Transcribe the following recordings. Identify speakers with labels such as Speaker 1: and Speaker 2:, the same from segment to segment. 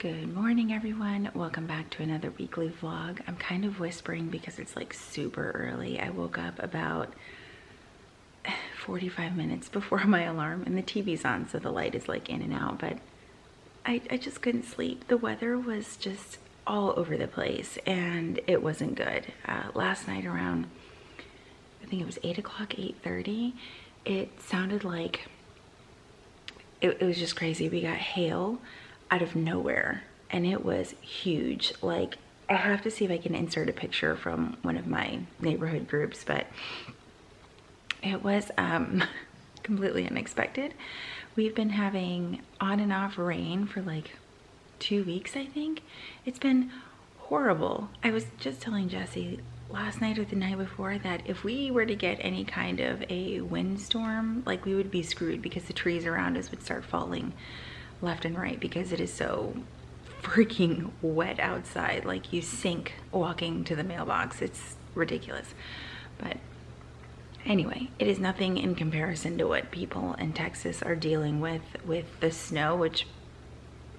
Speaker 1: Good morning, everyone. Welcome back to another weekly vlog. I'm kind of whispering because it's like super early. I woke up about 45 minutes before my alarm and the TV's on, so the light is like in and out, but I just couldn't sleep. The weather was just all over the place and it wasn't good. Last night around, I think it was 8 o'clock, 8:30, it sounded like it was just crazy. We got hail out of nowhere and it was huge. Like, I have to see if I can insert a picture from one of my neighborhood groups, but it was completely unexpected. We've been having on and off rain for like 2 weeks, I think. It's been horrible. I was just telling Jesse last night or the night before that if we were to get any kind of a windstorm, like, we would be screwed because the trees around us would start falling left and right because it is so freaking wet outside. Like, you sink walking to the mailbox. It's ridiculous. But anyway, it is nothing in comparison to what people in Texas are dealing with the snow,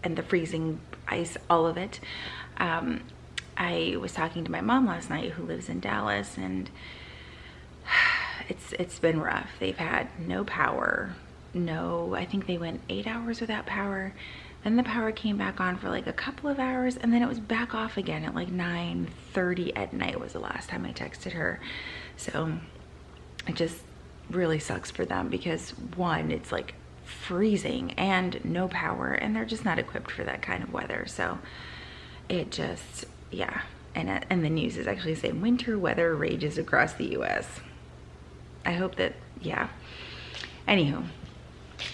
Speaker 1: and the freezing ice, all of it. I was talking to my mom last night, who lives in Dallas, and it's been rough. They've had no power. I think they went 8 hours without power. Then the power came back on for like a couple of hours, and then it was back off again at like 9:30 at night was the last time I texted her. So it just really sucks for them because, one, it's like freezing and no power, and they're just not equipped for that kind of weather. So it just, yeah. And the news is actually saying winter weather rages across the US. I hope that, yeah. Anywho,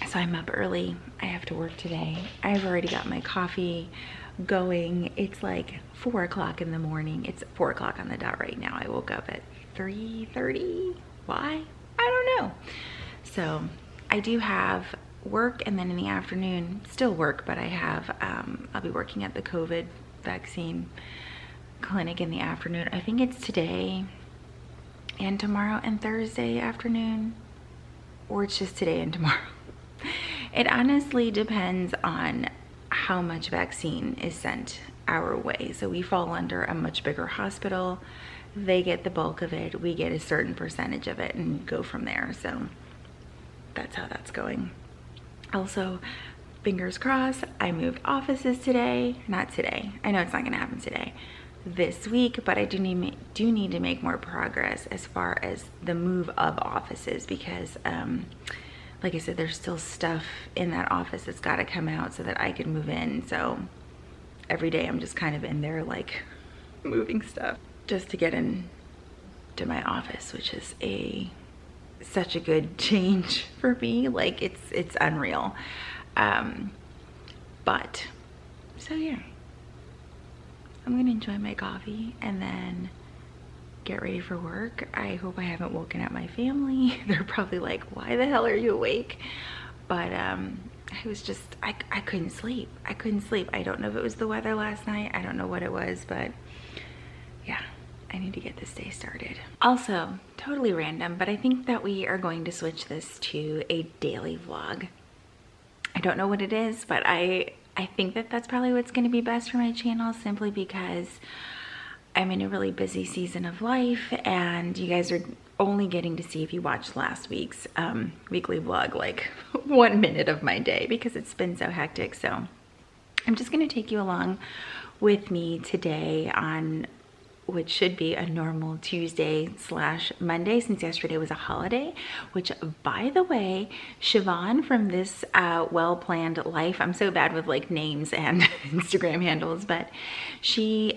Speaker 1: so I'm up early. I have to work today. I've already got my coffee going. It's like 4 o'clock in the morning. It's 4 o'clock on the dot right now. I woke up at 3:30. Why? I don't know. So I do have work, and then in the afternoon, still work, but I have, I'll be working at the COVID vaccine clinic in the afternoon. I think it's today and tomorrow and Thursday afternoon, or it's just today and tomorrow. It honestly depends on how much vaccine is sent our way. So we fall under a much bigger hospital. They get the bulk of it. We get a certain percentage of it and go from there. So that's how that's going. Also, fingers crossed, I moved offices today. Not today. I know it's not going to happen today. This week, but I do need to make more progress as far as the move of offices because, like I said, there's still stuff in that office that's got to come out so that I can move in. So every day I'm just kind of in there like moving stuff just to get into my office, which is such a good change for me. Like, it's unreal. But so yeah, I'm gonna enjoy my coffee and then get ready for work. I hope I haven't woken up my family. They're probably like, why the hell are you awake? But I couldn't sleep. I couldn't sleep. I don't know if it was the weather last night. I don't know what it was, but yeah, I need to get this day started. Also, totally random, but I think that we are going to switch this to a daily vlog. I don't know what it is, but I think that that's probably what's going to be best for my channel, simply because I'm in a really busy season of life, and you guys are only getting to see, if you watched last week's weekly vlog, like 1 minute of my day because it's been so hectic. So I'm just going to take you along with me today on which should be a normal Tuesday/Monday, since yesterday was a holiday, which, by the way, Siobhan from This Well-Planned Life, I'm so bad with like names and Instagram handles, but she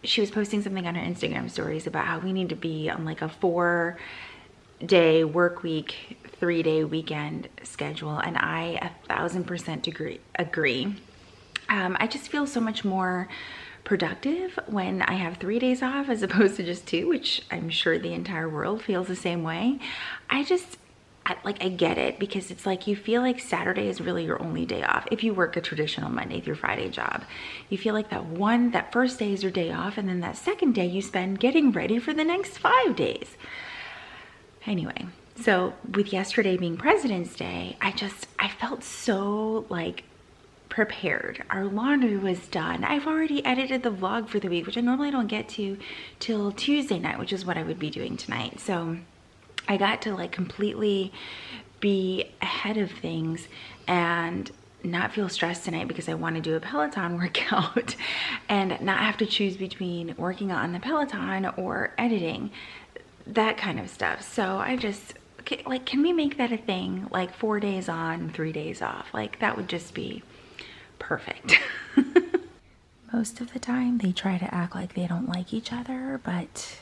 Speaker 1: she was posting something on her Instagram stories about how we need to be on like a 4-day work week, 3-day weekend schedule, and I 1000% agree. I just feel so much more productive when I have 3 days off as opposed to just 2, which I'm sure the entire world feels the same way. I get it, because it's like you feel like Saturday is really your only day off. If you work a traditional Monday through Friday job, you feel like that first day is your day off, and then that second day you spend getting ready for the next 5 days. Anyway, so with yesterday being President's Day, I felt so like prepared. Our laundry was done. I've already edited the vlog for the week, which I normally don't get to till Tuesday night, which is what I would be doing tonight. So I got to like completely be ahead of things and not feel stressed tonight because I want to do a Peloton workout and not have to choose between working out on the Peloton or editing, that kind of stuff. So I just, like, can we make that a thing? Like 4 days on, 3 days off. Like that would just be perfect. Most of the time they try to act like they don't like each other, but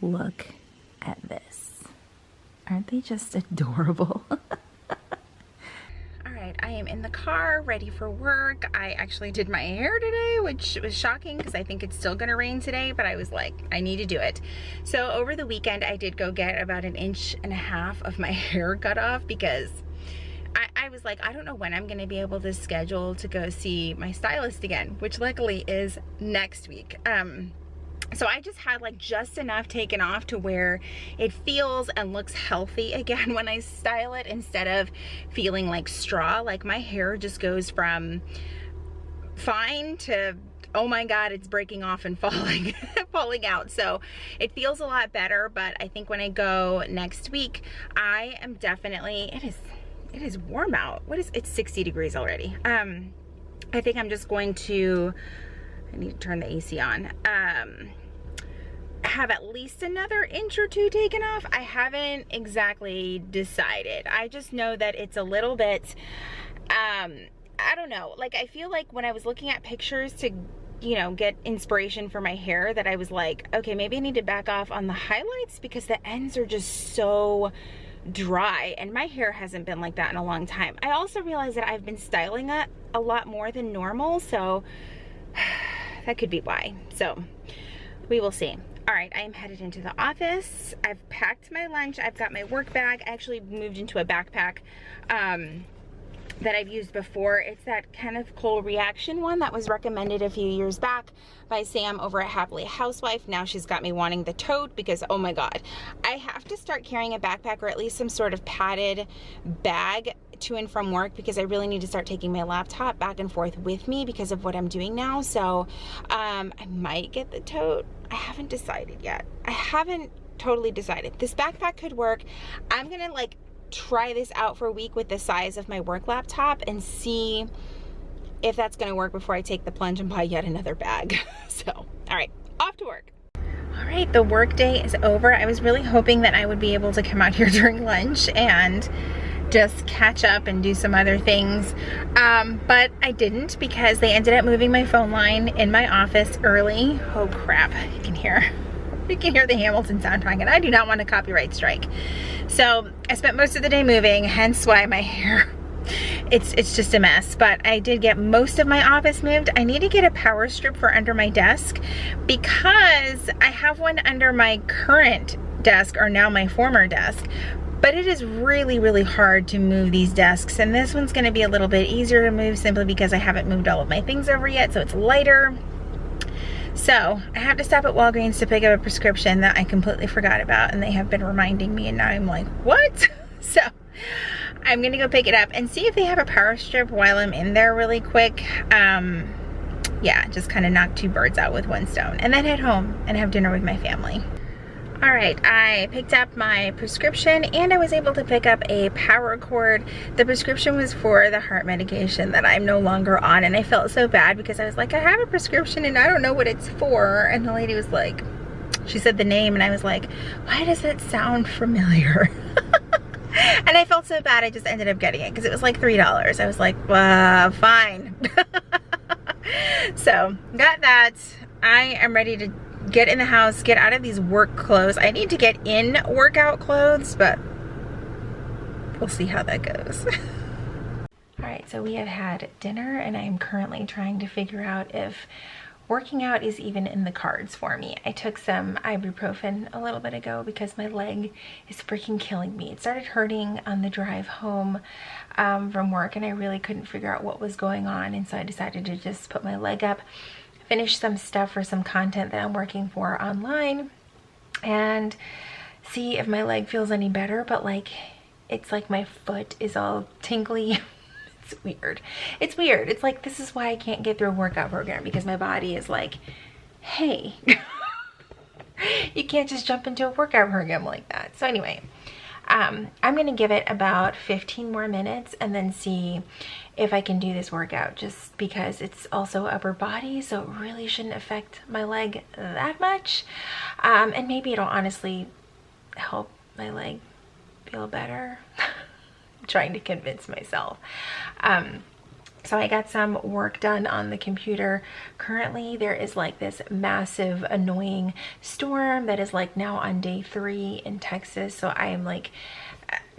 Speaker 1: look at this. Aren't they just adorable? I am in the car ready for work. I actually did my hair today, which was shocking because I think it's still gonna rain today, but I was like, I need to do it. So over the weekend, I did go get about 1.5 inches of my hair cut off because I was like, I don't know when I'm gonna be able to schedule to go see my stylist again, which luckily is next week. So I just had like just enough taken off to where it feels and looks healthy again when I style it, instead of feeling like straw. Like my hair just goes from fine to, oh my God, it's breaking off and falling, falling out. So it feels a lot better, but I think when I go next week, I am definitely, it is warm out. It's 60 degrees already. I think I'm just going to, I need to turn the AC on. Have at least another 1 or 2 inches taken off. I haven't exactly decided. I just know that it's a little bit, I don't know. Like I feel like when I was looking at pictures to, you know, get inspiration for my hair, that I was like, okay, maybe I need to back off on the highlights because the ends are just so dry, and my hair hasn't been like that in a long time. I also realized that I've been styling it a lot more than normal, so that could be why. So we will see. All right, I am headed into the office. I've packed my lunch. I've got my work bag. I actually moved into a backpack that I've used before. It's that kind of cool reaction one that was recommended a few years back by Sam over at Happily Housewife. Now she's got me wanting the tote because, oh my God, I have to start carrying a backpack or at least some sort of padded bag to and from work, because I really need to start taking my laptop back and forth with me because of what I'm doing now. So I might get the tote. I haven't decided yet. I haven't totally decided. This backpack could work. I'm gonna like try this out for a week with the size of my work laptop and see if that's gonna work before I take the plunge and buy yet another bag. So, all right, off to work. All right, the work day is over. I was really hoping that I would be able to come out here during lunch and just catch up and do some other things, but I didn't because they ended up moving my phone line in my office early. Oh crap, you can hear the Hamilton soundtrack, and I do not want a copyright strike. So I spent most of the day moving, hence why my hair, it's just a mess. But I did get most of my office moved. I need to get a power strip for under my desk because I have one under my current desk, or now my former desk. But it is really, really hard to move these desks, and this one's gonna be a little bit easier to move simply because I haven't moved all of my things over yet, so it's lighter. So I have to stop at Walgreens to pick up a prescription that I completely forgot about, and they have been reminding me, and now I'm like, what? So I'm gonna go pick it up and see if they have a power strip while I'm in there really quick. Yeah, just kind of knock 2 birds out with 1 stone, and then head home and have dinner with my family. All right, I picked up my prescription and I was able to pick up a power cord. The prescription was for the heart medication that I'm no longer on, and I felt so bad because I was like, I have a prescription and I don't know what it's for. And the lady was like, she said the name, and I was like, why does that sound familiar? And I felt so bad, I just ended up getting it because it was like $3. I was like, fine. So got that. I am ready to get in the house, get out of these work clothes. I need to get in workout clothes, but we'll see how that goes. All right, so we have had dinner, and I am currently trying to figure out if working out is even in the cards for me. I took some ibuprofen a little bit ago because my leg is freaking killing me. It started hurting on the drive home from work, and I really couldn't figure out what was going on, and so I decided to just put my leg up, finish some stuff for some content that I'm working for online, and see if my leg feels any better. But like, it's like my foot is all tingly. It's It's weird. It's weird. It's like, this is why I can't get through a workout program, because my body is like, hey, you can't just jump into a workout program like that. So anyway, I'm going to give it about 15 more minutes and then see if I can do this workout, just because it's also upper body, so it really shouldn't affect my leg that much. And maybe it'll honestly help my leg feel better. I'm trying to convince myself. So I got some work done on the computer. Currently there is like this massive annoying storm that is like now on day 3 in Texas. So I am like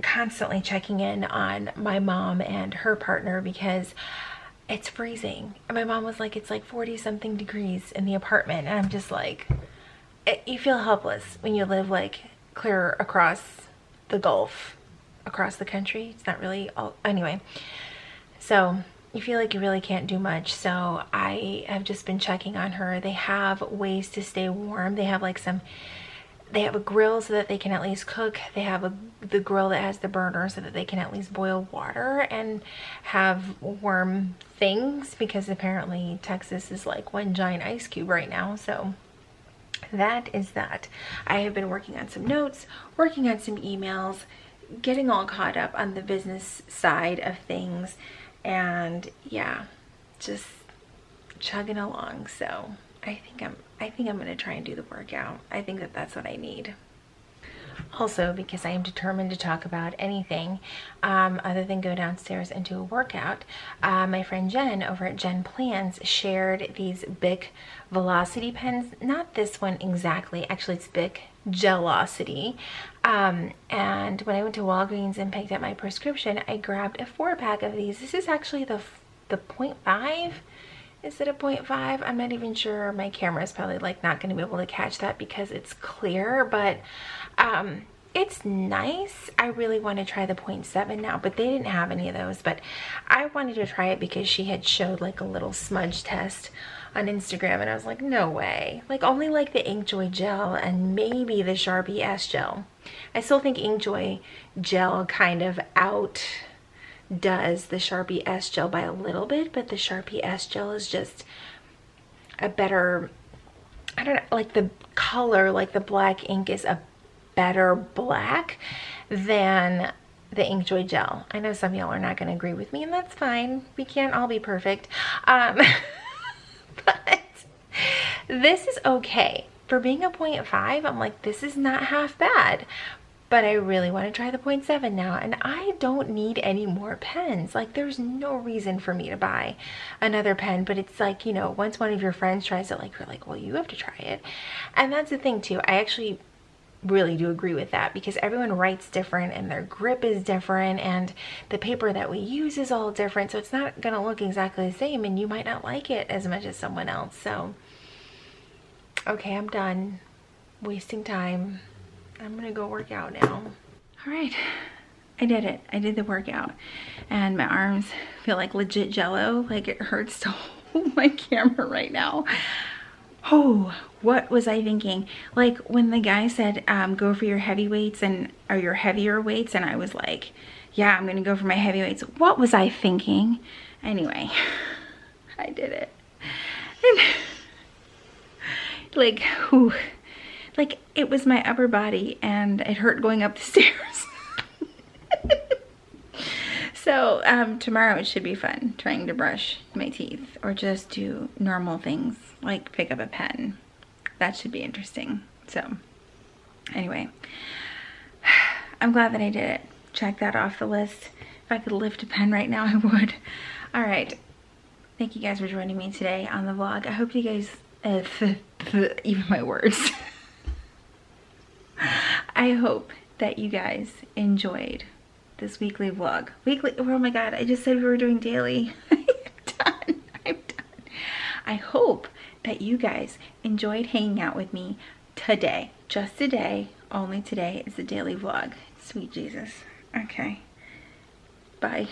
Speaker 1: constantly checking in on my mom and her partner because it's freezing. And my mom was like, it's like 40 something degrees in the apartment. And I'm just like, you feel helpless when you live like clear across the Gulf, across the country. It's not really all, anyway. So you feel like you really can't do much. So I have just been checking on her. They have ways to stay warm. They have like they have a grill so that they can at least cook. They have the grill that has the burner so that they can at least boil water and have warm things, because apparently Texas is like one giant ice cube right now. So that is that. I have been working on some notes, working on some emails, getting all caught up on the business side of things. And yeah, just chugging along. So I think I'm gonna try and do the workout. I think that that's what I need. Also, because I am determined to talk about anything other than go downstairs and do a workout, my friend Jen over at Jen Plans shared these Bic Velocity pens. Not this one exactly, actually it's Bic Gelocity. And when I went to Walgreens and picked up my prescription, I grabbed a 4-pack of these. This is actually the 0.5. Is it a 0.5? I'm not even sure. My camera is probably like not going to be able to catch that because it's clear, but it's nice. I really want to try the 0.7 now, but they didn't have any of those. But I wanted to try it because she had showed like a little smudge test on Instagram, and I was like, no way. Like only like the Inkjoy gel and maybe the Sharpie S gel. I still think Inkjoy gel kind of outdoes the Sharpie S gel by a little bit, but the Sharpie S gel is just a better, I don't know, like the color, like the black ink is a better black than the Inkjoy gel. I know some of y'all are not going to agree with me, and that's fine. We can't all be perfect. But this is okay. For being a 0.5, I'm like, this is not half bad. But I really want to try the 0.7 now, and I don't need any more pens. Like, there's no reason for me to buy another pen, but it's like, you know, once one of your friends tries it, like, you're like, well, you have to try it. And that's the thing too. I actually really do agree with that, because everyone writes different and their grip is different and the paper that we use is all different, so it's not gonna look exactly the same, and you might not like it as much as someone else. So okay, I'm done wasting time. I'm gonna go work out now. All right, I did it. I did the workout, and my arms feel like legit jello. Like it hurts to hold my camera right now. Oh, what was I thinking? Like when the guy said, go for your heavy weights or your heavier weights, and I was like, yeah, I'm gonna go for my heavy weights. What was I thinking? Anyway, I did it. And like, whew, like it was my upper body and it hurt going up the stairs. So tomorrow it should be fun trying to brush my teeth or just do normal things like pick up a pen. That should be interesting. So anyway, I'm glad that I did it. Check that off the list. If I could lift a pen right now, I would. All right. Thank you guys for joining me today on the vlog. I hope you guys, even my words. I hope that you guys enjoyed this weekly vlog. Oh my God, I just said we were doing daily. I'm done. I hope that you guys enjoyed hanging out with me today. Just today, only today is the daily vlog. Sweet Jesus. Okay. Bye.